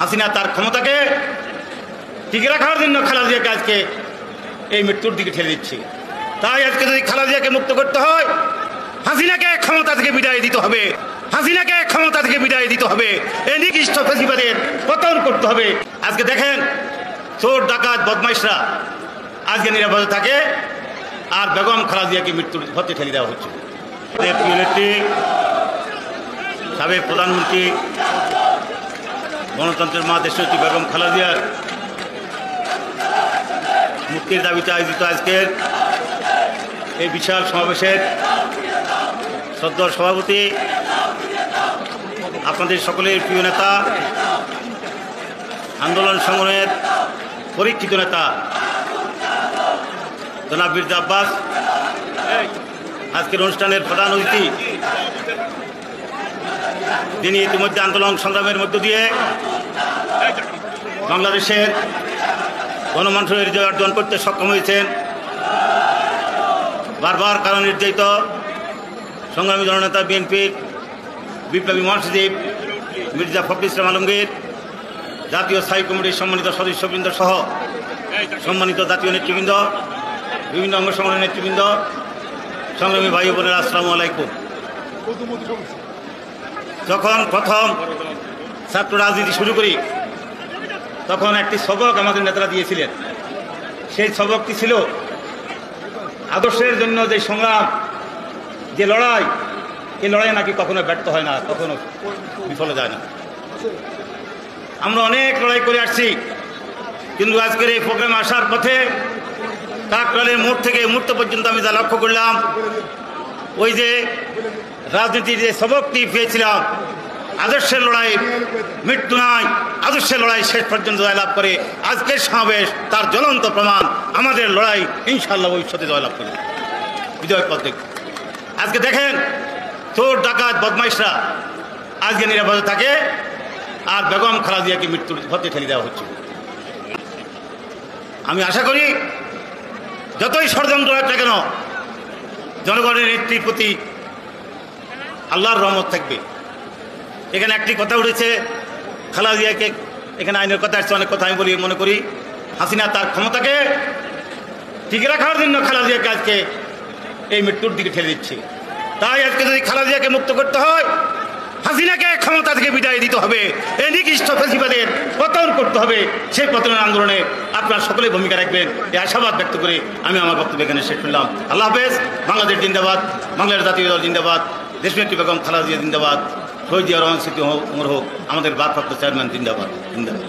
হাসিনা তার ক্ষমতাকে টিকে রাখার জন্য খালেদা জিয়াকে আজকে এই মৃত্যুর দিকে ঠেলে দিচ্ছে। তাই আজকে যদি খালেদা জিয়াকে মুক্ত করতে হয়, হাসিনাকে ক্ষমতা থেকে বিদায় দিতে হবে, হাসিনাকে ক্ষমতা থেকে বিদায় দিতে হবে, এই নিকৃষ্ট ফ্যাসিবাদের পতন করতে হবে। আজকে দেখেন চোর ডাকাত বদমাইশরা আজকে নিরাপদে থাকে, আর বেগম খালেদা জিয়াকে মৃত্যুর পথে ঠেলে দেওয়া হচ্ছে। সাবেক প্রধানমন্ত্রী গণতন্ত্রের মা দেশনেত্রী বেগম খালেদা জিয়ার মুক্তির দাবিতে আয়োজিত আজকের এই বিশাল সমাবেশের সদ্য সভাপতি, আপনাদের সকলের প্রিয় নেতা, আন্দোলন সংগ্রামের পরীক্ষিত নেতা জনাব মির্জা আব্বাস, আজকের অনুষ্ঠানের প্রধান অতিথি, যিনি ইতিমধ্যে আন্দোলন সংগ্রামের মধ্য দিয়ে বাংলাদেশের গণমানুষের হৃদয় অর্জন করতে সক্ষম হয়েছেন, বারবার কারণ নির্যাতিত সংগ্রামী জননেতা বিএনপির বিপ্লবী মহাসচিব মির্জা ফখরুল ইসলাম আলমগীর, জাতীয় স্থায়ী কমিটির সম্মানিত সদস্যবৃন্দ সহ সম্মানিত জাতীয় নেতৃবৃন্দ, বিভিন্ন অঙ্গ সংগঠনের নেতৃবৃন্দ, সংগ্রামী ভাই বোনেরা, আসসালামু আলাইকুম। যখন প্রথম ছাত্র রাজনীতি শুরু করি তখন একটি সবক আমাদের নেতারা দিয়েছিলেন। সেই সবকটি ছিল আদর্শের জন্য যে সংগ্রাম, যে লড়াই, এই লড়াই নাকি কখনো ব্যর্থ হয় না, কখনো বিফলে যায় না। আমরা অনেক লড়াই করে আসছি, কিন্তু আজকের এই প্রোগ্রামে আসার পথে কাকরাইলের মোড় থেকে মুহূর্ত পর্যন্ত আমি যা লক্ষ্য করলাম, ওই যে রাজনীতির যে সবকটি পেয়েছিলাম, আদর্শের লড়াই মৃত্যু নয়, আদর্শের লড়াই শেষ পর্যন্ত জয়লাভ করে। আজকের সমাবেশ তার জ্বলন্ত প্রমাণ। আমাদের লড়াই ইনশাআল্লাহ ভবিষ্যতে জয়লাভ করবে, বিজয় পথ দেখবে। আজকে দেখেন চোর ডাকাত বদমাইশরা আজকে নিরাপদে থাকে, আর বেগম খালেদা জিয়াকে মৃত্যুর পথে ঠেলে দেওয়া হচ্ছে। আমি আশা করি যতই ষড়যন্ত্র হয় না কেন, জনগণের নেত্রীর প্রতি আল্লাহর রহমত থাকবে। এখানে একটি কথা উঠেছে, খালেদা জিয়াকে, এখানে আইনের কথা আসছে, অনেক কথা আমি বলি, মনে করি হাসিনা তার ক্ষমতাকে টিকে রাখার জন্য খালেদা জিয়াকে আজকে এই মৃত্যুর দিকে ঠেলে দিচ্ছে। তাই আজকে যদি খালেদা জিয়াকে মুক্ত করতে হয়, হাসিনাকে ক্ষমতা থেকে বিদায় দিতে হবে, এই নিকৃষ্ট ফ্যাসিবাদের পতন করতে হবে। সেই পতনের আন্দোলনে আপনারা সকলে ভূমিকা রাখবেন, এই আশাবাদ ব্যক্ত করে আমি আমার বক্তব্য এখানে শেষ করলাম। আল্লাহ হাফেজ। বাংলাদেশ জিন্দাবাদ, বাংলাদেশ জাতীয় দল জিন্দাবাদ, দেশনেত্রী বেগম খালেদা জিয়া জিন্দাবাদ, শহীদ জিয়া রহমান স্মৃতি অমর হোক, আমাদের ভারপ্রাপ্ত চেয়ারম্যান জিন্দাবাদ, জিন্দাবাদ।